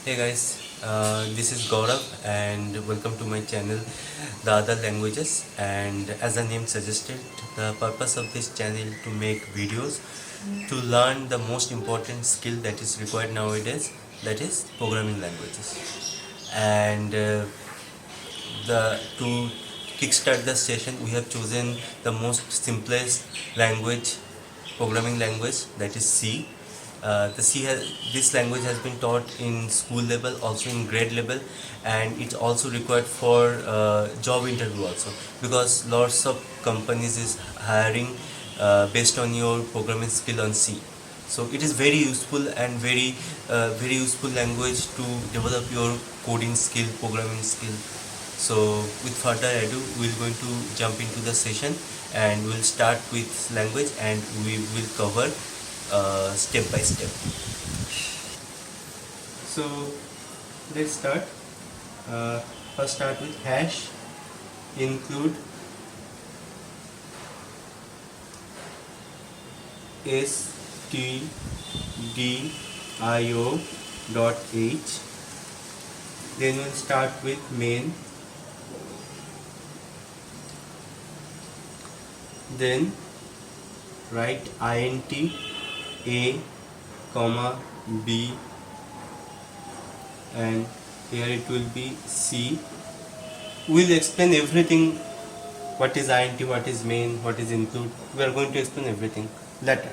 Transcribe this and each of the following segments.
Hey guys, this is Gaurav and welcome to my channel, The Other Languages. And as the name suggested, the purpose of this channel to make videos to learn the most important skill that is required nowadays, that is programming languages. And the to kickstart the session, we have chosen the most simplest language, programming language, that is C. This language has been taught in school level, also in grade level, and it's also required for job interview also, because lots of companies is hiring based on your programming skill on C. So it is very useful and very useful language to develop your coding skill, programming skill. So with further ado, we're going to jump into the session and we'll start with language and we will cover step by step. So let's start. Uh, First start with hash include stdio dot h. Then we'll start with main. Then write int a comma b, and here it will be c. We'll explain everything, what is int, what is main, what is include. We are going to explain everything later.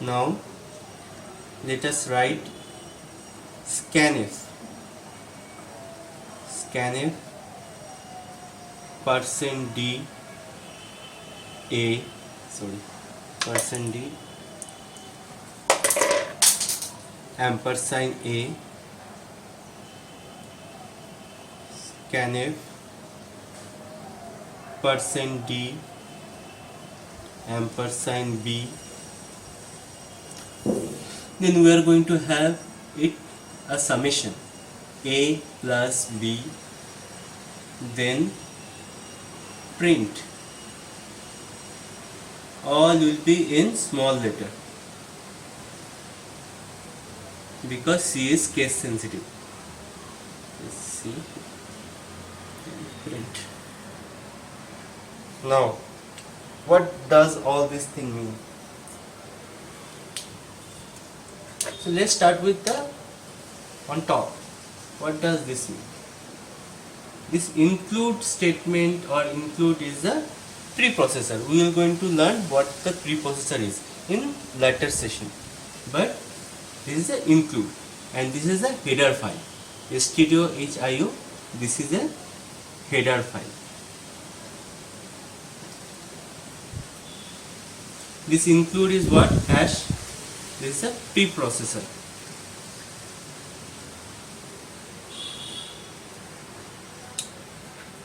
Now let us write scanf. Scanf %d a, sorry, %d ampersand a, scanf %d ampersand b. Then we are going to have it a summation a plus b, then print. All will be in small letter because C is case sensitive. Let's see. Print. Now, what does all this thing mean? So let's start with the on top. What does this mean? This include statement or include is a preprocessor. We are going to learn what the preprocessor is in later session. But this is a include and this is a header file. stdio.hio. This is a header file. This include is what? Hash. This is a preprocessor.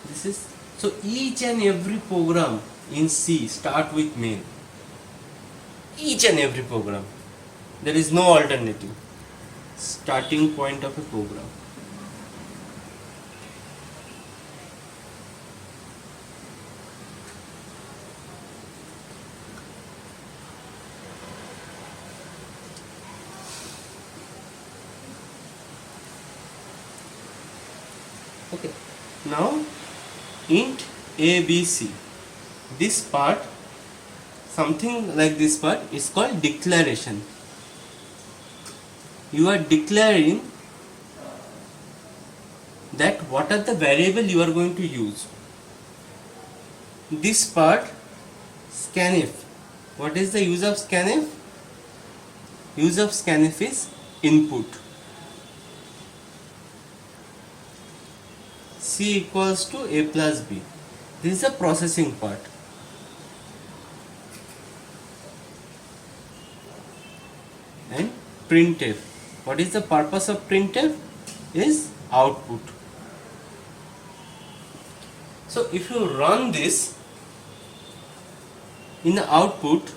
This is so each and every program in C start with main. Each and every program. There is no alternative. Starting point of a program. Okay. Now int abc. This part, something like this part, is called declaration. You are declaring that what are the variable you are going to use. This part, scanf. What is the use of scanf? Use of scanf is input. C equals to a plus b. This is the processing part. And printf. What is the purpose of printf? Is output. So if you run this in the output,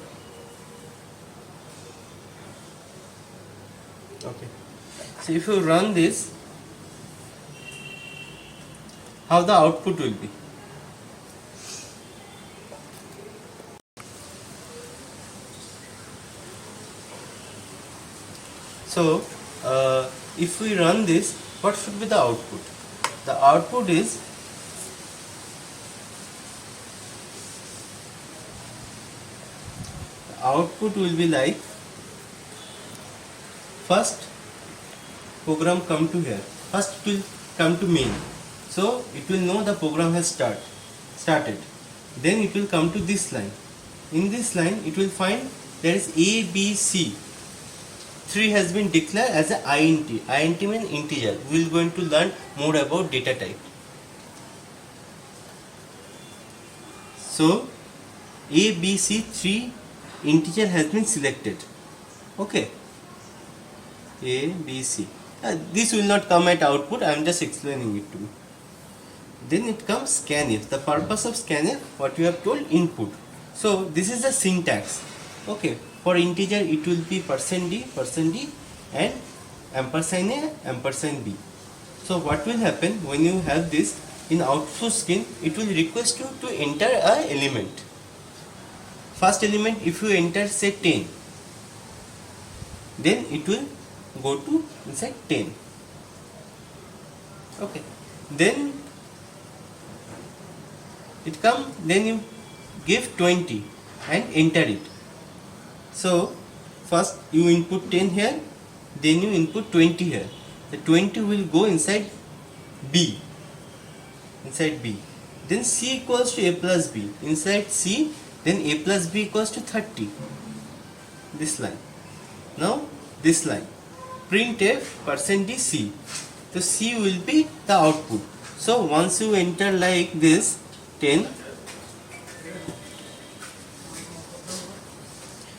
okay. So if you run this, how the output will be? So if we run this, what should be the output? The output is will be like, first program come to here, first it will come to main, so it will know the program has started. Then it will come to this line. In this line it will find there is a b c. 3 has been declared as a int. Int means integer. We will going to learn more about data type. So a b c 3 integer has been selected. Okay, a b c. This will not come at output, I am just explaining it to you. Then it comes scanf. The purpose of scanf, what you have told, input. So this is the syntax. Okay, for integer it will be %d and ampersand a, ampersand b. So what will happen when you have this in output screen? It will request you to enter a element. First element, if you enter say 10, then it will go to inside 10. Okay, then it come, then you give 20 and enter it. So first you input 10 here, then you input 20 here. The 20 will go inside b, then c equals to a plus b, inside c, then a plus b equals to 30, this line. Now this line, printf %d c, so c will be the output. So once you enter like this 10,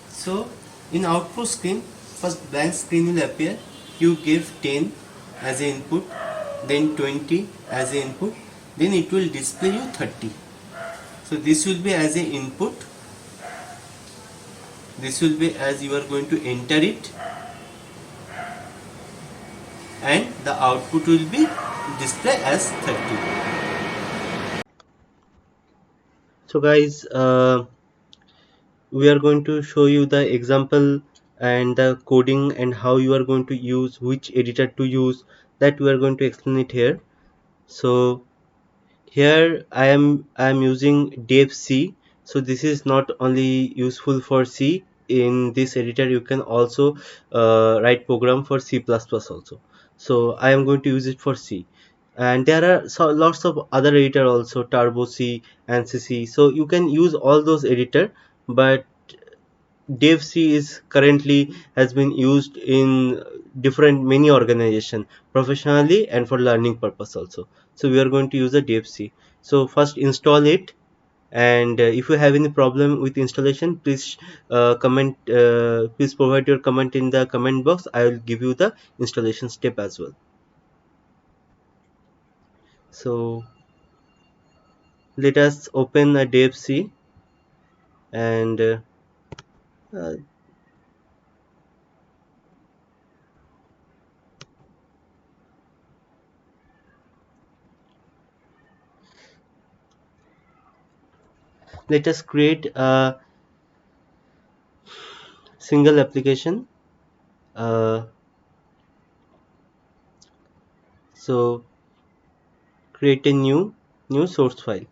so in output screen, first blank screen will appear. You give 10 as an input, then 20 as an input, then it will display you 30. So this will be as an input, this will be as you are going to enter it, and the output will be displayed as 30. So guys, we are going to show you the example and the coding and how you are going to use, which editor to use, that we are going to explain it here. So here I am using dev C. So this is not only useful for C. In this editor you can also write program for C++ also. So I am going to use it for C, and there are lots of other editor also, Turbo C, ANSYS C. So you can use all those editor, but dev C is currently has been used in different many organization professionally and for learning purpose also. So we are going to use a dev C. So first install it, and if you have any problem with installation, please please provide your comment in the comment box. I will give you the installation step as well. So let us open a dev C, and uh, let us create a single application. So create a new source file,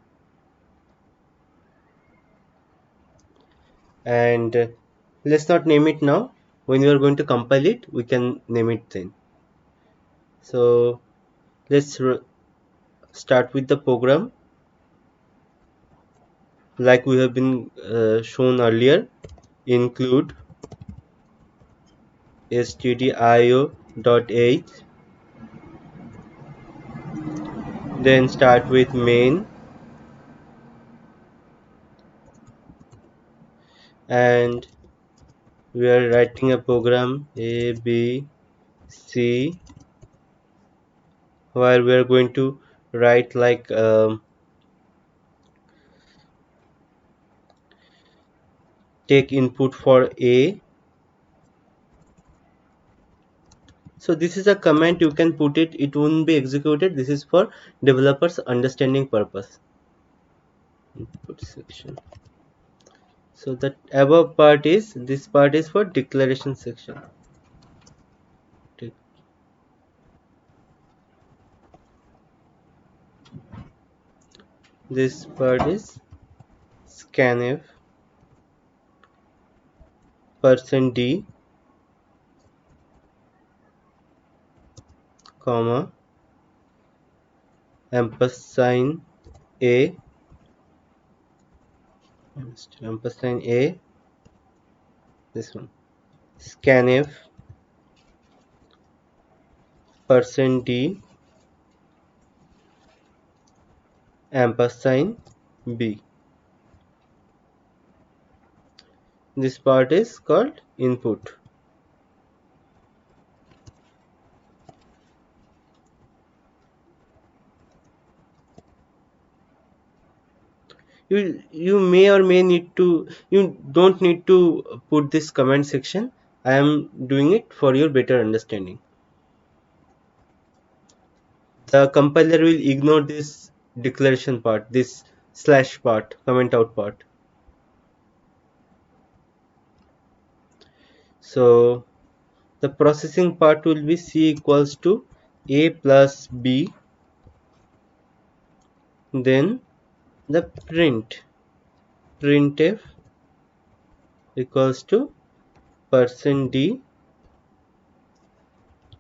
and let's not name it now. When we are going to compile it, we can name it then. So let's start with the program like we have been shown earlier. Include stdio.h, then start with main, and we are writing a program a b c, where we are going to write like take input for a. So this is a command, you can put it, it won't be executed. This is for developers understanding purpose. Input section. So the above part is, this part is for declaration section. This part is scanf %d, comma, ampersand a, ampersand a, this one, scanf %d, ampersand b. This part is called input. You may or may need to, you don't need to put this comment section. I am doing it for your better understanding. The compiler will ignore this declaration part, this slash part, comment out part. So the processing part will be C equals to A plus B, then the printf equals to %d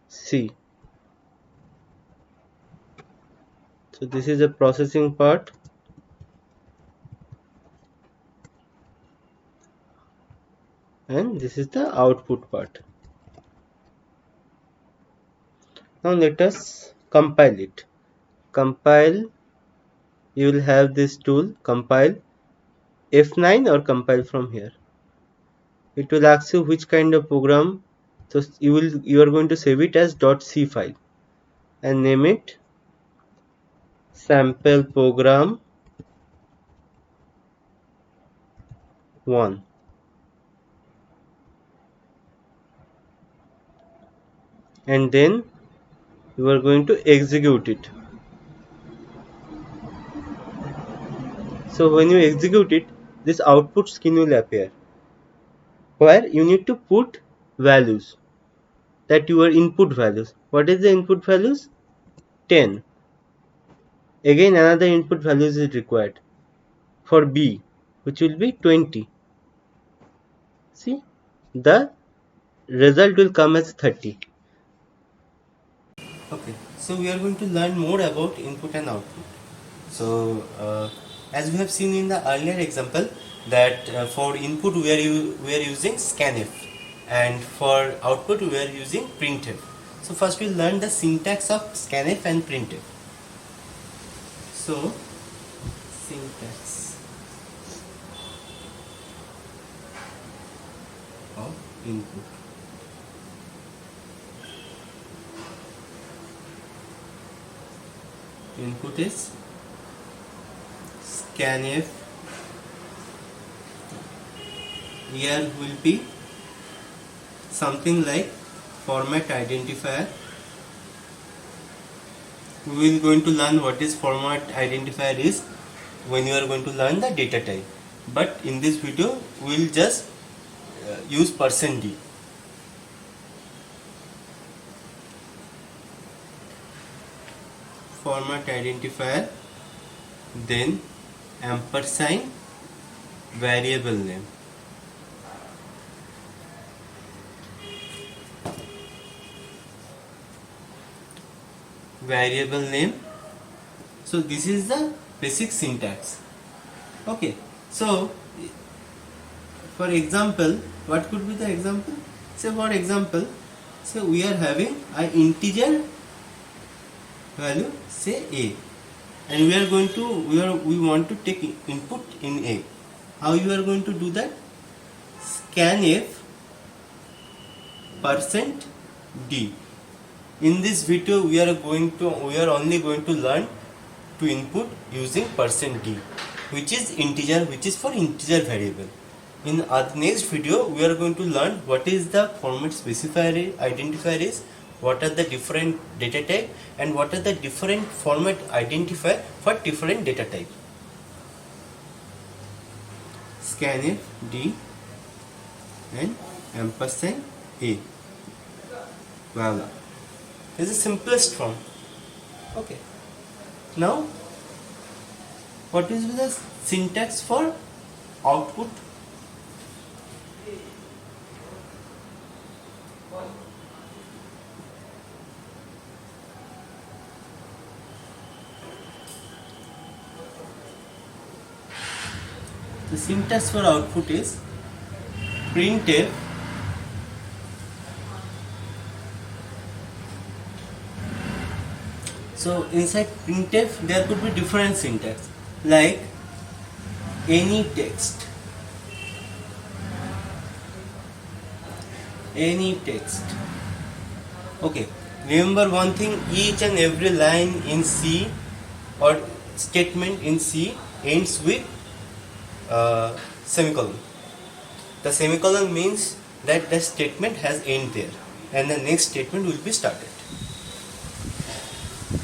C. So this is the processing part, and this is the output part. Now let us compile it. Compile, you will have this tool, compile F9 or compile from here. It will ask you which kind of program, so you are going to save it as .c file and name it sample program 1, and then you are going to execute it. So when you execute it, this output screen will appear where you need to put values, that your input values. What is the input values? 10. Again another input values is required for B, which will be 20. See, the result will come as 30. Okay, so we are going to learn more about input and output. So as we have seen in the earlier example, that for input we are using scanf, and for output we are using printf. So first we will learn the syntax of scanf and printf. So syntax of input. Input is scanf. Here will be something like format identifier. We will going to learn what is format identifier is when you are going to learn the data type, but in this video we will just use %d. Format identifier, then ampersand variable name. Variable name. So this is the basic syntax. Okay, so for example, what could be the example? Say for example, say we are having an integer value, say a, and we want to take input in a. How you are going to do that? Scanf %d. In this video we are only going to learn to input using %d, which is integer, which is for integer variable. In our next video we are going to learn what is the format specifier identifier is, what are the different data type, and what are the different format identifier for different data type. Scanf d and ampersand a. Voila. This is the simplest form. Okay. Now what is the syntax for output? The syntax for output is printf so inside printf there could be different syntax like any text, okay. Remember one thing, each and every line in C or statement in C ends with semicolon. The semicolon means that the statement has end there and the next statement will be started.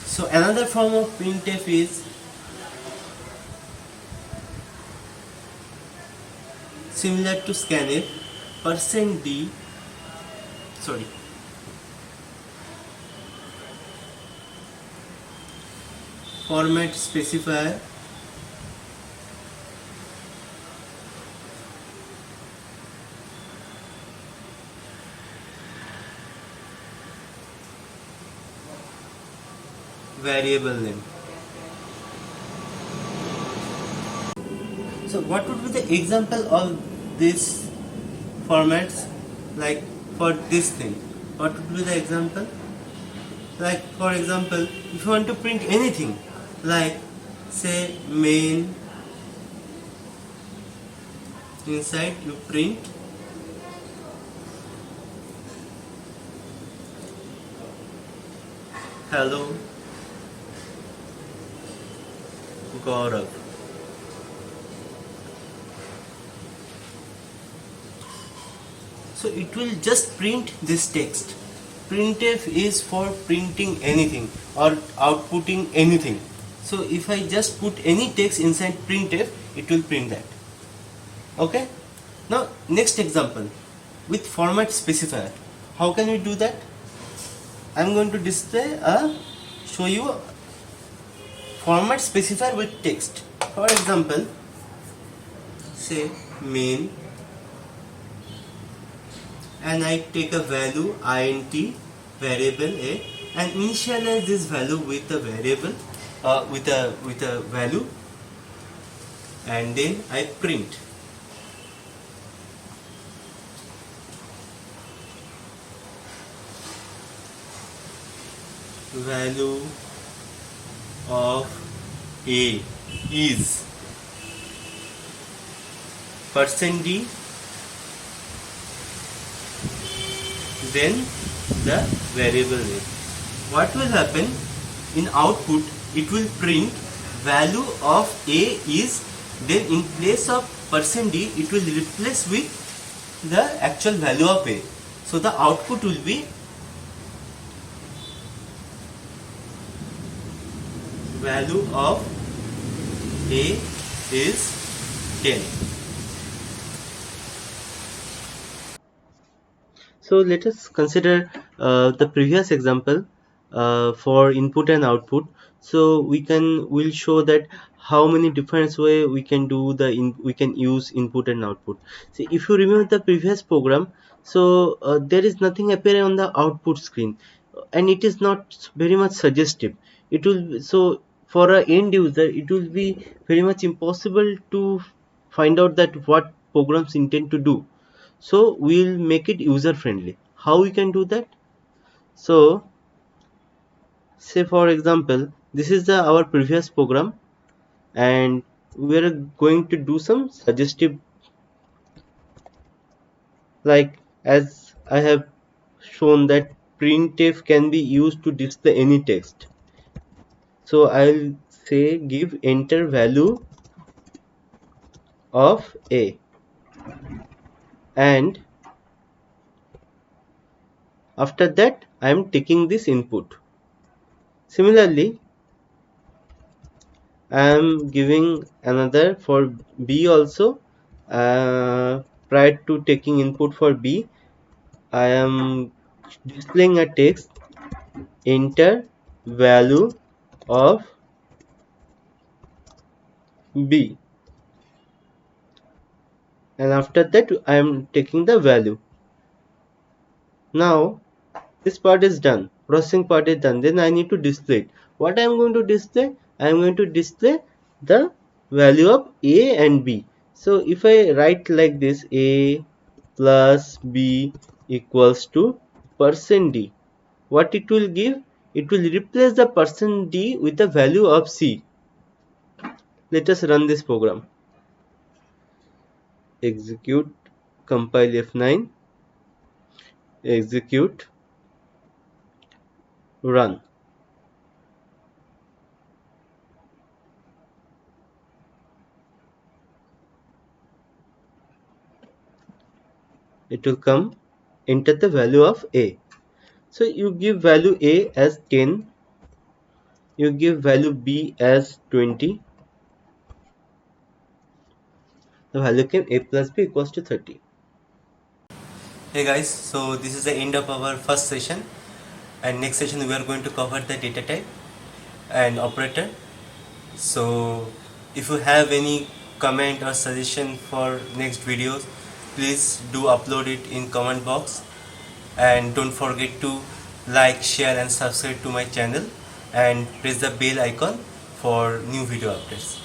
So another form of printf is similar to scanf, %d, format specifier, variable name. So what would be the example of these formats? Like for this thing, what would be the example? Like for example, if you want to print anything, like say main, inside you print hello Gaurav. So it will just print this text. Printf is for printing anything or outputting anything. So if I just put any text inside printf, it will print that. Okay. Now next example with format specifier. How can we do that? I'm going to show you format specifier with text. For example, say main, and I take a value int variable a and initialize this value with a variable with a value, and then I print value of a is %d, then the variable name. What will happen in output? It will print value of a is, then in place of %d it will replace with the actual value of a. So the output will be value of a is 10. So let us consider the previous example for input and output. So we'll show that how many different way we can do we can use input and output. See, if you remember the previous program, so there is nothing appearing on the output screen, and it is not very much suggestive. It will, so for a end user it will be very much impossible to find out that what programs intend to do. So we'll make it user friendly. How we can do that? So say for example, this is our previous program, and we are going to do some suggestive, like as I have shown that printf can be used to display any text. So I'll say give enter value of a, and after that I am taking this input. Similarly, I am giving another for b also. Prior to taking input for b, I am displaying a text enter value of b, and after that I am taking the value. Now this part is done, processing part is done. Then I need to display it. What I am going to display? I am going to display the value of a and b. So if I write like this, a plus b equals to %d, what it will give? It will replace the %d with the value of c. Let us run this program. Execute, compile F9, execute, run. It will come, enter the value of a. So you give value a as 10, you give value b as 20, the value came a plus b equals to 30. Hey guys, so this is the end of our first session, and next session we are going to cover the data type and operator. So if you have any comment or suggestion for next videos, please do upload it in comment box, and don't forget to like, share and subscribe to my channel, and press the bell icon for new video updates.